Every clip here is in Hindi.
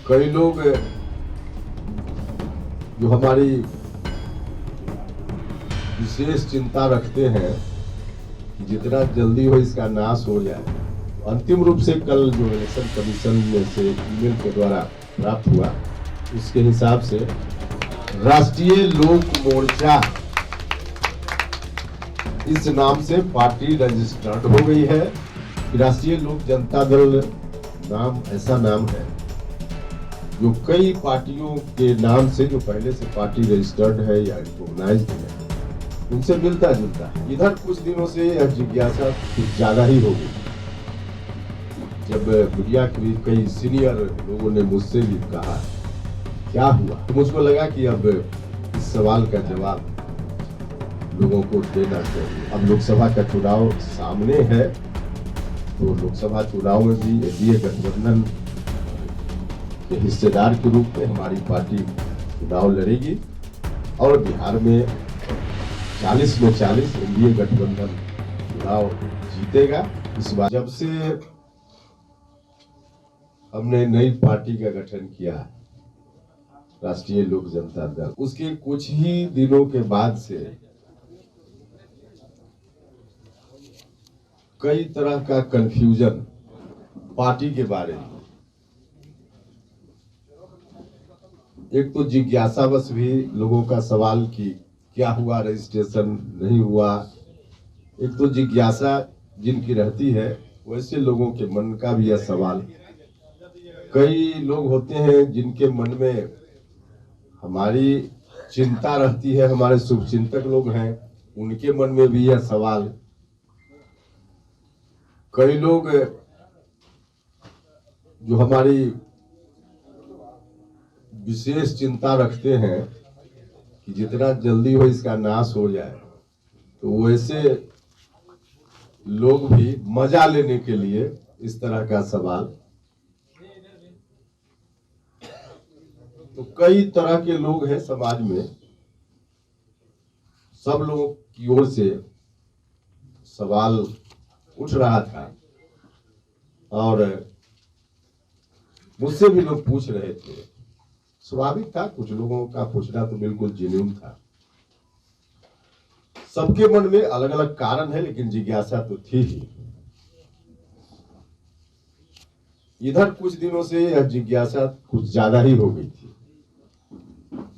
कई लोग जो हमारी विशेष चिंता रखते हैं कि जितना जल्दी हो इसका नाश हो जाए। अंतिम रूप से कल जो इलेक्शन कमीशन में से ईमेल के द्वारा प्राप्त हुआ उसके हिसाब से राष्ट्रीय लोक मोर्चा इस नाम से पार्टी रजिस्टर्ड हो गई है। राष्ट्रीय लोक जनता दल नाम ऐसा नाम है जो कई पार्टियों के नाम से जो पहले से पार्टी रजिस्टर्ड है या रिकॉग्नाइज्ड है उनसे मिलता जुलता है। इधर कुछ दिनों से यह जिज्ञासा कुछ ज्यादा ही हो गई जब मीडिया के भी कई सीनियर लोगों ने मुझसे भी कहा क्या हुआ, तो मुझको लगा कि अब इस सवाल का जवाब लोगों को देना चाहिए। अब लोकसभा का चुनाव सामने है तो लोकसभा चुनाव में भी एनडीए गठबंधन के हिस्सेदार के रूप में हमारी पार्टी चुनाव लड़ेगी और बिहार में 40 में 40 एनडीए गठबंधन चुनाव जीतेगा। इस बार जब से हमने नई पार्टी का गठन किया राष्ट्रीय लोक जनता दल, उसके कुछ ही दिनों के बाद से कई तरह का कंफ्यूजन पार्टी के बारे में, एक तो जिज्ञासावश भी लोगों का सवाल कि क्या हुआ, रजिस्ट्रेशन नहीं हुआ। एक तो जिज्ञासा जिनकी रहती है वैसे लोगों के मन का भी यह सवाल। कई लोग होते हैं जिनके मन में हमारी चिंता रहती है, हमारे शुभचिंतक लोग हैं उनके मन में भी यह सवाल। कई लोग जो हमारी विशेष चिंता रखते हैं कि जितना जल्दी हो इसका नाश हो जाए, तो वैसे लोग भी मजा लेने के लिए इस तरह का सवाल। तो कई तरह के लोग हैं समाज में, सब लोगों की ओर से सवाल उठ रहा था और मुझसे भी लोग पूछ रहे थे। स्वाभाविक था, कुछ लोगों का पूछना तो बिल्कुल जेन्युइन था। सबके मन में अलग अलग कारण है लेकिन जिज्ञासा तो थी ही। इधर कुछ दिनों से यह जिज्ञासा कुछ ज्यादा ही हो गई थी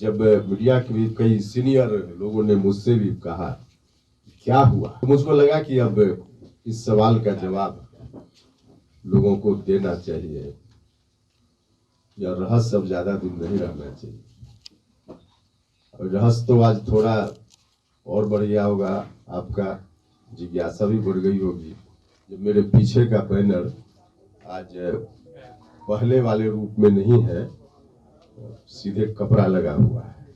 जब मीडिया के भी कई सीनियर लोगों ने मुझसे भी कहा क्या हुआ, तो मुझको लगा कि अब इस सवाल का जवाब लोगों को देना चाहिए। या रहस्य अब ज्यादा दिन नहीं रहना चाहिए। और रहस्य तो आज थोड़ा और बढ़ गया होगा, आपका जिज्ञासा भी बढ़ गई होगी। जब मेरे पीछे का बैनर आज पहले वाले रूप में नहीं है, सीधे कपड़ा लगा हुआ है।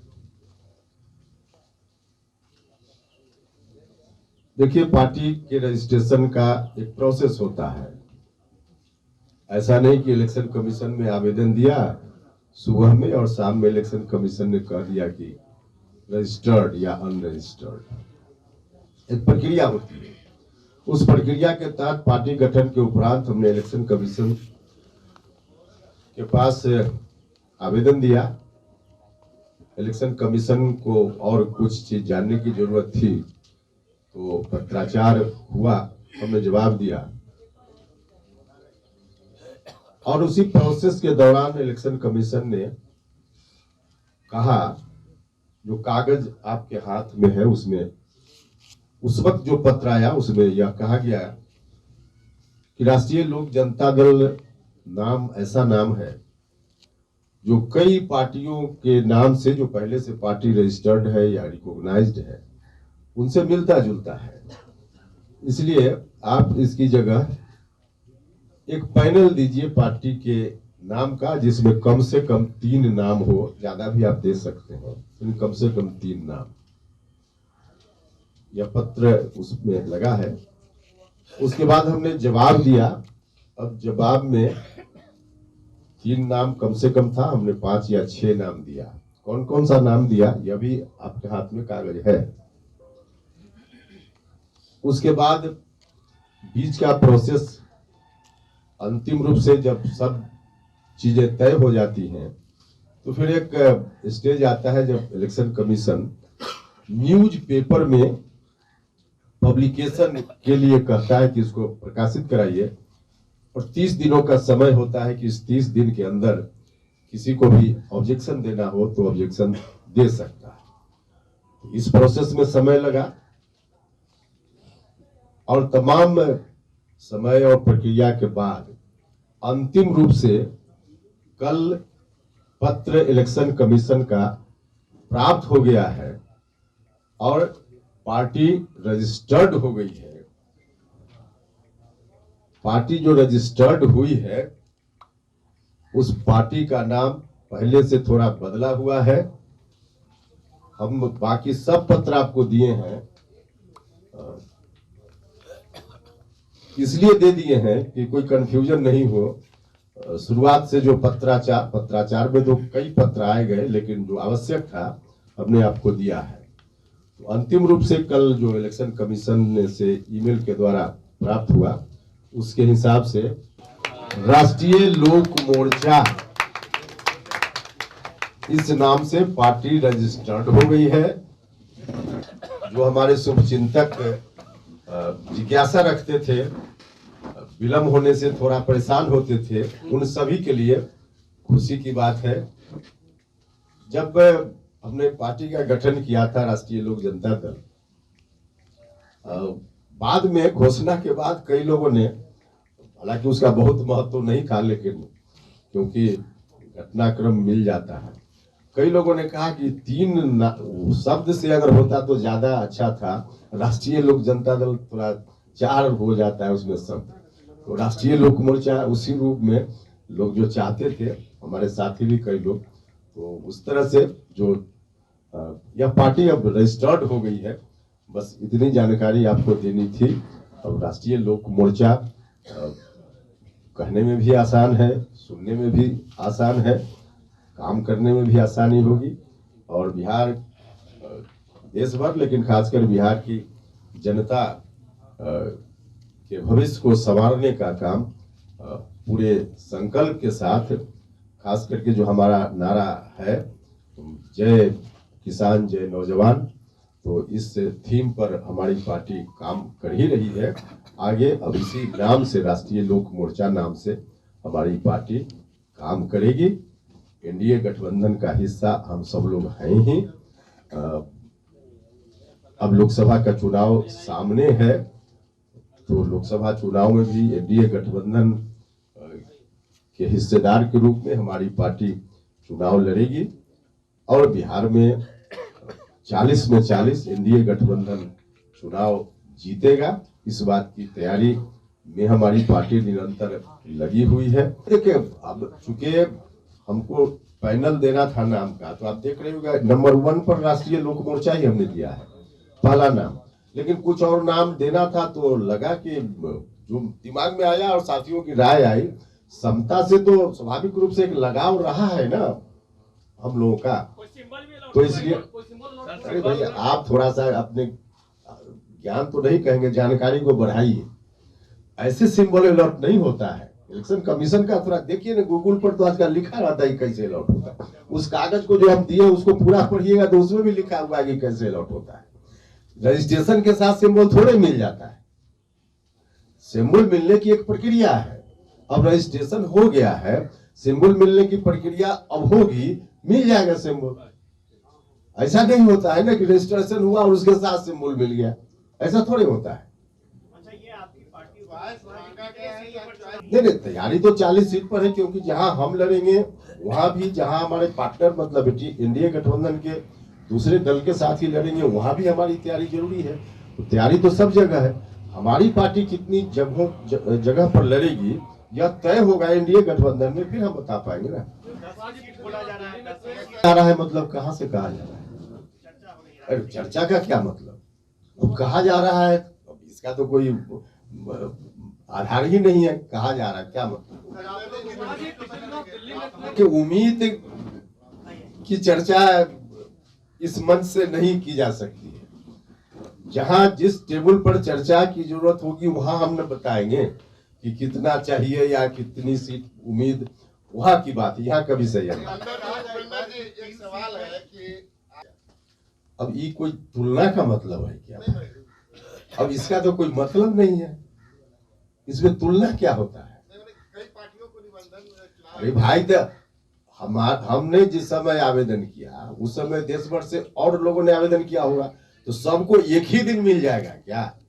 देखिए, पार्टी के रजिस्ट्रेशन का एक प्रोसेस होता है। ऐसा नहीं कि इलेक्शन कमीशन में आवेदन दिया सुबह में और शाम में इलेक्शन कमीशन ने कह दिया कि रजिस्टर्ड या अनरजिस्टर्ड। एक प्रक्रिया होती है। उस प्रक्रिया के तहत पार्टी गठन के उपरांत हमने इलेक्शन कमीशन के पास आवेदन दिया। इलेक्शन कमीशन को और कुछ चीज जानने की जरूरत थी तो पत्राचार हुआ, हमने जवाब दिया और उसी प्रोसेस के दौरान इलेक्शन कमीशन ने कहा जो कागज आपके हाथ में है उसमें उस वक्त जो पत्र आया उसमें यह कहा गया कि राष्ट्रीय लोक जनता दल नाम ऐसा नाम है जो कई पार्टियों के नाम से जो पहले से पार्टी रजिस्टर्ड है या रिकॉग्नाइज्ड है उनसे मिलता जुलता है। इसलिए आप इसकी जगह एक पैनल दीजिए पार्टी के नाम का जिसमें कम से कम 3 नाम हो, ज्यादा भी आप दे सकते हैं, लेकिन कम से कम 3 नाम। यह पत्र उसमें लगा है। उसके बाद हमने जवाब दिया। अब जवाब में 3 नाम कम से कम था, हमने 5 या 6 नाम दिया। कौन कौन सा नाम दिया यह भी आपके हाथ में कागज है। उसके बाद बीच का प्रोसेस अंतिम रूप से जब सब चीजें तय हो जाती हैं तो फिर एक स्टेज आता है जब इलेक्शन कमीशन न्यूज पेपर में पब्लिकेशन के लिए कहता है कि इसको प्रकाशित कराइए और 30 दिनों का समय होता है कि इस 30 दिन के अंदर किसी को भी ऑब्जेक्शन देना हो तो ऑब्जेक्शन दे सकता है। इस प्रोसेस में समय लगा और तमाम समय और प्रक्रिया के बाद अंतिम रूप से कल पत्र इलेक्शन कमीशन का प्राप्त हो गया है और पार्टी रजिस्टर्ड हो गई है। पार्टी जो रजिस्टर्ड हुई है उस पार्टी का नाम पहले से थोड़ा बदला हुआ है। हम बाकी सब पत्र आपको दिए हैं, इसलिए दे दिए हैं कि कोई कंफ्यूजन नहीं हो। शुरुआत से जो पत्राचार में तो कई पत्र आए गए, लेकिन जो आवश्यक था हमने आपको दिया है। तो अंतिम रूप से कल जो इलेक्शन कमीशन से ईमेल के द्वारा प्राप्त हुआ उसके हिसाब से राष्ट्रीय लोक मोर्चा इस नाम से पार्टी रजिस्टर्ड हो गई है। जो हमारे शुभचिंतक जिज्ञासा रखते थे, विलंब होने से थोड़ा परेशान होते थे, उन सभी के लिए खुशी की बात है। जब हमने पार्टी का गठन किया था राष्ट्रीय लोक जनता दल, बाद में घोषणा के बाद कई लोगों ने, हालांकि उसका बहुत महत्व नहीं था, लेकिन क्योंकि घटनाक्रम मिल जाता है, कई लोगों ने कहा कि 3 शब्द से अगर होता तो ज्यादा अच्छा था। राष्ट्रीय लोक जनता दल थोड़ा 4 हो जाता है उसमें शब्द, तो राष्ट्रीय लोक मोर्चा उसी रूप में लोग जो चाहते थे, हमारे साथी भी कई लोग, तो उस तरह से जो यह पार्टी अब रजिस्टर्ड हो गई है। बस इतनी जानकारी आपको देनी थी। अब राष्ट्रीय लोक मोर्चा कहने में भी आसान है, सुनने में भी आसान है, काम करने में भी आसानी होगी और बिहार देश भर, लेकिन खासकर बिहार की जनता के भविष्य को संवारने का काम पूरे संकल्प के साथ, खास करके जो हमारा नारा है जय किसान जय नौजवान, तो इस थीम पर हमारी पार्टी काम कर ही रही है। आगे अब इसी नाम से, राष्ट्रीय लोक मोर्चा नाम से हमारी पार्टी काम करेगी। एनडीए गठबंधन का हिस्सा हम सब लोग हैं ही। अब लोकसभा का चुनाव सामने है, तो लोकसभा चुनाव में भी एनडीए गठबंधन के हिस्सेदार के रूप में हमारी पार्टी चुनाव लड़ेगी और बिहार में 40 में 40 एनडीए गठबंधन चुनाव जीतेगा। इस बात की तैयारी में हमारी पार्टी निरंतर लगी हुई है। देखिए, अब चूंकि हमको पैनल देना था नाम का, तो आप देख रहे होगा नंबर 1 पर राष्ट्रीय लोक मोर्चा ही हमने दिया है, पहला नाम। लेकिन कुछ और नाम देना था, तो लगा कि जो दिमाग में आया और साथियों की राय आई, समता से तो स्वाभाविक रूप से एक लगाव रहा है ना हम लोगों का, तो इसलिए अरे भैया आप थोड़ा सा अपने ज्ञान तो नहीं कहेंगे, जानकारी को बढ़ाइए। ऐसे सिंबल अलॉट नहीं होता है। इलेक्शन कमीशन का थोड़ा देखिए ना, गूगल पर तो आजकल लिखा रहता है कैसे अलॉट होता है। उस कागज को जो हम दिए उसको पूरा पढ़िएगा तो उसमें भी लिखा हुआ है कि कैसे अलॉट होता है। रजिस्ट्रेशन के साथ सिंबल थोड़े मिल जाता है, सिंबल मिलने की एक प्रक्रिया है। अब रजिस्ट्रेशन हो गया है, सिंबल मिलने की प्रक्रिया अब होगी, मिल जाएगा सिंबल। ऐसा नहीं होता है ना कि रजिस्ट्रेशन हुआ और उसके साथ सिंबल मिल गया, ऐसा थोड़े होता है। नहीं, तैयारी तो 40 सीट पर है, क्योंकि जहां हम लड़ेंगे वहां भी, जहां हमारे पार्टनर मतलब एनडीए गठबंधन के दूसरे दल के साथ ही लड़ेंगे, वहां भी हमारी तैयारी जरूरी है। तो तैयारी तो सब जगह है। हमारी पार्टी कितनी जगह पर लड़ेगी यह तय होगा एनडीए गठबंधन में, फिर हम बता पाएंगे ना। आ रहा है मतलब कहां से कहा जा रहा है? अरे चर्चा का क्या मतलब, वो कहा जा रहा है, इसका तो कोई आधार ही नहीं है। कहा जा रहा है क्या मतलब कि उम्मीद की चर्चा इस मंच से नहीं की जा सकती है। जहां जिस टेबल पर चर्चा की जरूरत होगी वहां हम न बताएंगे कि कितना चाहिए या कितनी सीट उम्मीद वहां की बात, यहाँ कभी संयम नहीं। भूपेंद्र जी, एक सवाल है कि अब ये कोई तुलना का मतलब है क्या? अब इसका तो कोई मतलब नहीं है, इसमें तुलना क्या होता है? कई पार्टियों को निबंधन अरे भाई, तो हमने जिस समय आवेदन किया उस समय देश भर से और लोगों ने आवेदन किया होगा, तो सबको एक ही दिन मिल जाएगा क्या?